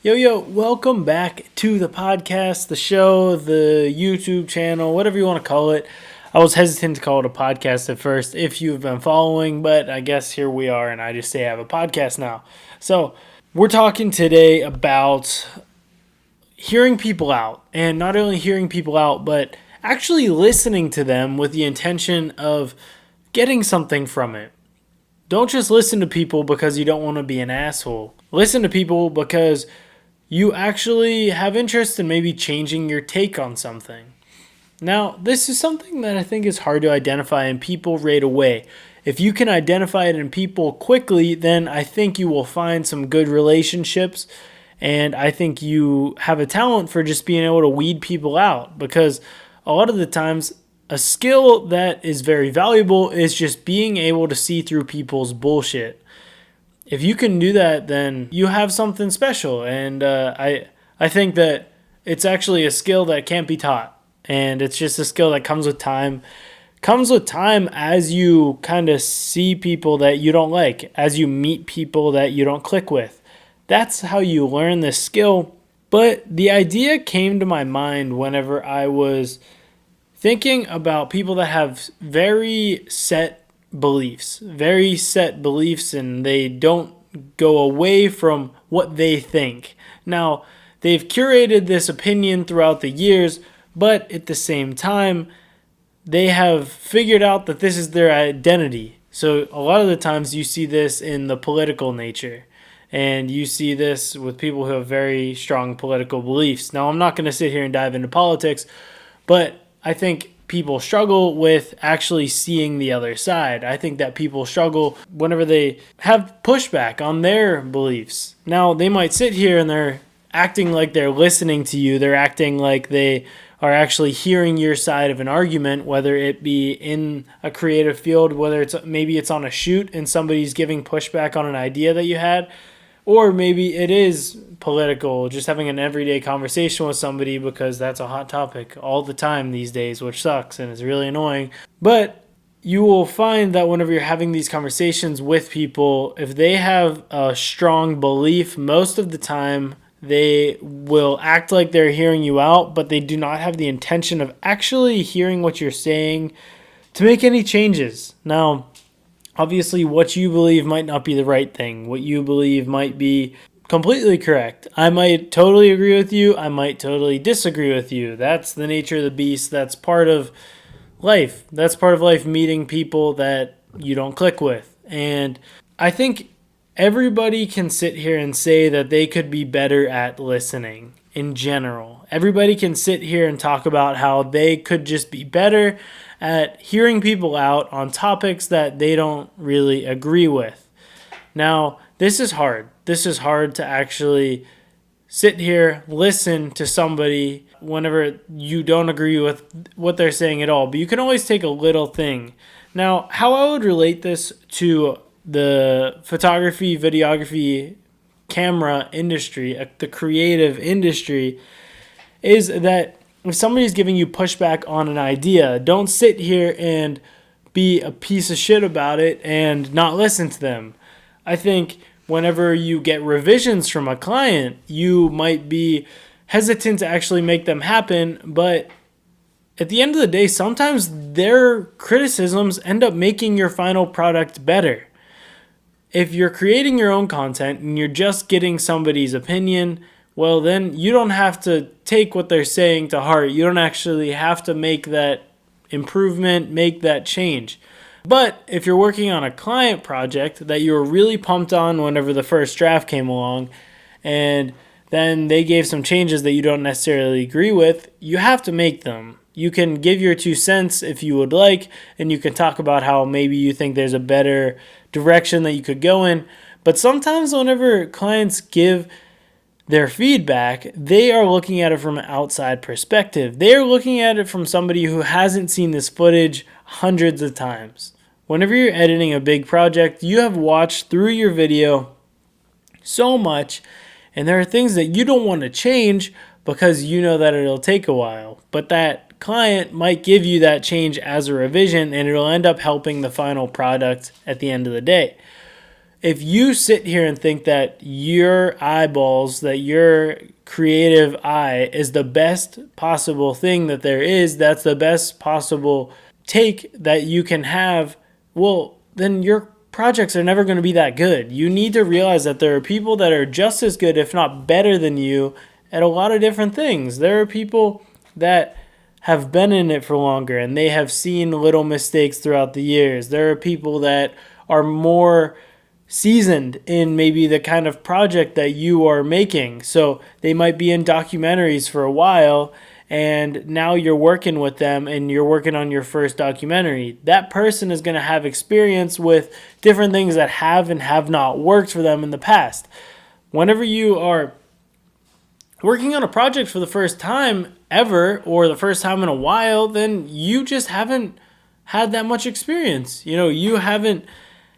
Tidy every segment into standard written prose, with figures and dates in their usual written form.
Yo, welcome back to the podcast, the show, the YouTube channel, whatever you want to call it. I was hesitant to call it a podcast at first if you've been following, but I guess here we are, and I just say I have a podcast now. So, we're talking today about hearing people out, and not only hearing people out, but actually listening to them with the intention of getting something from it. Don't just listen to people because you don't want to be an asshole. Listen to people because you actually have interest in maybe changing your take on something. Now, this is something that I think is hard to identify in people right away. If you can identify it in people quickly, then I think you will find some good relationships. And I think you have a talent for just being able to weed people out, because a lot of the times a skill that is very valuable is just being able to see through people's bullshit. If you can do that, then you have something special. And I think that it's actually a skill that can't be taught. And it's just a skill that comes with time. Comes with time as you kind of see people that you don't like, as you meet people that you don't click with. That's how you learn this skill. But the idea came to my mind whenever I was thinking about people that have very set beliefs, and they don't go away from what they think. Now, they've curated this opinion throughout the years, but at the same time, they have figured out that this is their identity. So a lot of the times you see this in the political nature, and you see this with people who have very strong political beliefs. Now, I'm not going to sit here and dive into politics, but I think people struggle with actually seeing the other side. I think that people struggle whenever they have pushback on their beliefs. Now, they might sit here and they're acting like they're listening to you. They're acting like they are actually hearing your side of an argument, whether it be in a creative field, whether it's on a shoot and somebody's giving pushback on an idea that you had, or maybe it is political, just having an everyday conversation with somebody because that's a hot topic all the time these days, which sucks and is really annoying. But you will find that whenever you're having these conversations with people, if they have a strong belief, most of the time they will act like they're hearing you out, but they do not have the intention of actually hearing what you're saying to make any changes. Now, obviously, what you believe might not be the right thing. What you believe might be completely correct. I might totally agree with you. I might totally disagree with you. That's the nature of the beast. That's part of life. That's part of life, meeting people that you don't click with. And I think everybody can sit here and say that they could be better at listening in general. Everybody can sit here and talk about how they could just be better at hearing people out on topics that they don't really agree with. Now, this is hard. This is hard to actually sit here, listen to somebody whenever you don't agree with what they're saying at all. But you can always take a little thing. Now, how I would relate this to the photography, videography, camera industry, the creative industry, is that if somebody's giving you pushback on an idea, don't sit here and be a piece of shit about it and not listen to them. I think whenever you get revisions from a client, you might be hesitant to actually make them happen, but at the end of the day, sometimes their criticisms end up making your final product better. If you're creating your own content and you're just getting somebody's opinion, well, then you don't have to take what they're saying to heart. You don't actually have to make that improvement, make that change. But if you're working on a client project that you were really pumped on whenever the first draft came along, and then they gave some changes that you don't necessarily agree with, you have to make them. You can give your 2 cents if you would like, and you can talk about how maybe you think there's a better direction that you could go in. But sometimes whenever clients give their feedback, they are looking at it from an outside perspective. They are looking at it from somebody who hasn't seen this footage hundreds of times. Whenever you're editing a big project, you have watched through your video so much, and there are things that you don't want to change because you know that it'll take a while. But that client might give you that change as a revision, and it'll end up helping the final product at the end of the day. if you sit here and think that your eyeballs, that your creative eye is the best possible thing that there is, that's the best possible take that you can have, well, then your projects are never going to be that good. You need to realize that there are people that are just as good, if not better than you, at a lot of different things. There are people that have been in it for longer and they have seen little mistakes throughout the years. There are people that are more seasoned in maybe the kind of project that you are making. So they might be in documentaries for a while, and now you're working with them and you're working on your first documentary. That person is going to have experience with different things that have and have not worked for them in the past. Whenever you are working on a project for the first time ever, or the first time in a while, then you just haven't had that much experience. You haven't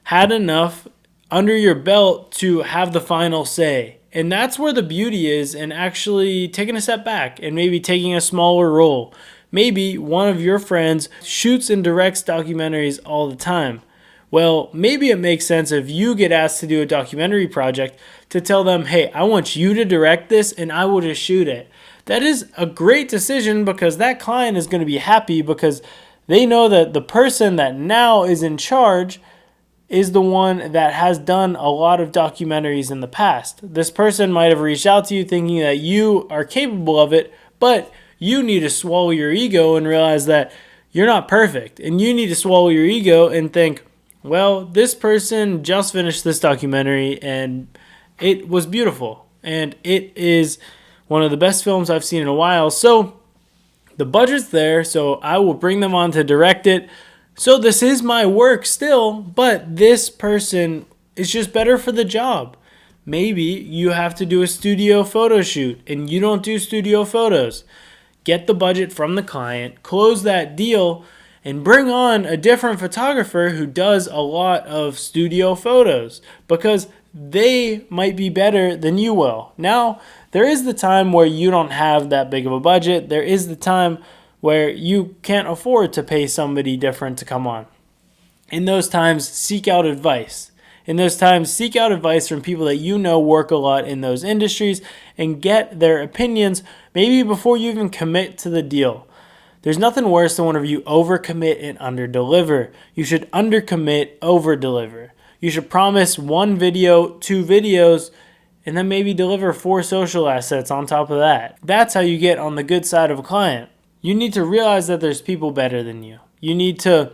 had enough under your belt to have the final say. And that's where the beauty is in actually taking a step back and maybe taking a smaller role. Maybe one of your friends shoots and directs documentaries all the time. Well, maybe it makes sense if you get asked to do a documentary project to tell them, hey, I want you to direct this and I will just shoot it. That is a great decision because that client is going to be happy because they know that the person that now is in charge is the one that has done a lot of documentaries in the past. This person might have reached out to you thinking that you are capable of it, but you need to swallow your ego and realize that you're not perfect. And you need to swallow your ego and think, well, this person just finished this documentary and it was beautiful. And it is one of the best films I've seen in a while. So the budget's there, so I will bring them on to direct it. So this is my work still, but this person is just better for the job. Maybe you have to do a studio photo shoot and you don't do studio photos. Get the budget from the client, close that deal, and bring on a different photographer who does a lot of studio photos because they might be better than you will. Now, there is the time where you don't have that big of a budget. There is the time where you can't afford to pay somebody different to come on. In those times, seek out advice. In those times, seek out advice from people that you know work a lot in those industries and get their opinions maybe before you even commit to the deal. There's nothing worse than whenever you overcommit and underdeliver. You should undercommit, overdeliver. You should promise 1 video, 2 videos, and then maybe deliver 4 social assets on top of that. That's how you get on the good side of a client. You need to realize that there's people better than you. You need to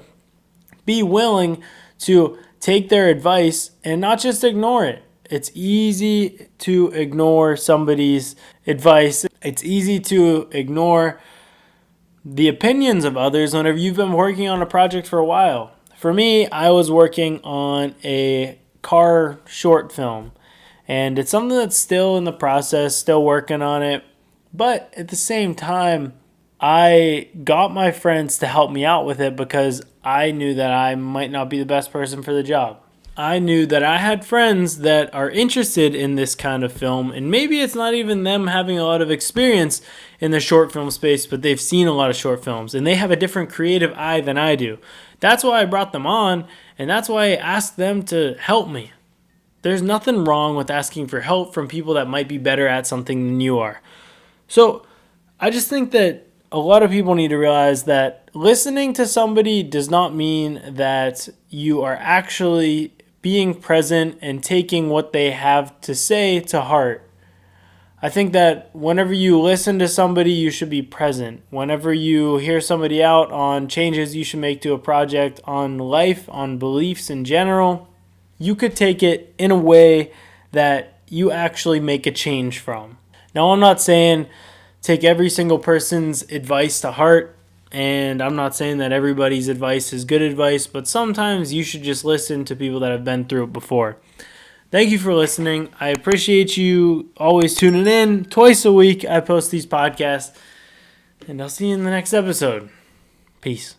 be willing to take their advice and not just ignore it. It's easy to ignore somebody's advice. It's easy to ignore the opinions of others whenever you've been working on a project for a while. For me, I was working on a car short film, and it's something that's still in the process, still working on it. But at the same time, I got my friends to help me out with it because I knew that I might not be the best person for the job. I knew that I had friends that are interested in this kind of film, and maybe it's not even them having a lot of experience in the short film space, but they've seen a lot of short films, and they have a different creative eye than I do. That's why I brought them on, and that's why I asked them to help me. There's nothing wrong with asking for help from people that might be better at something than you are. So I just think that a lot of people need to realize that listening to somebody does not mean that you are actually being present and taking what they have to say to heart. I think that whenever you listen to somebody, you should be present. Whenever you hear somebody out on changes you should make to a project, on life, on beliefs in general, you could take it in a way that you actually make a change from. Now, I'm not saying take every single person's advice to heart, and I'm not saying that everybody's advice is good advice, but sometimes you should just listen to people that have been through it before. Thank you for listening. I appreciate you always tuning in. Twice a week I post these podcasts, and I'll see you in the next episode. Peace.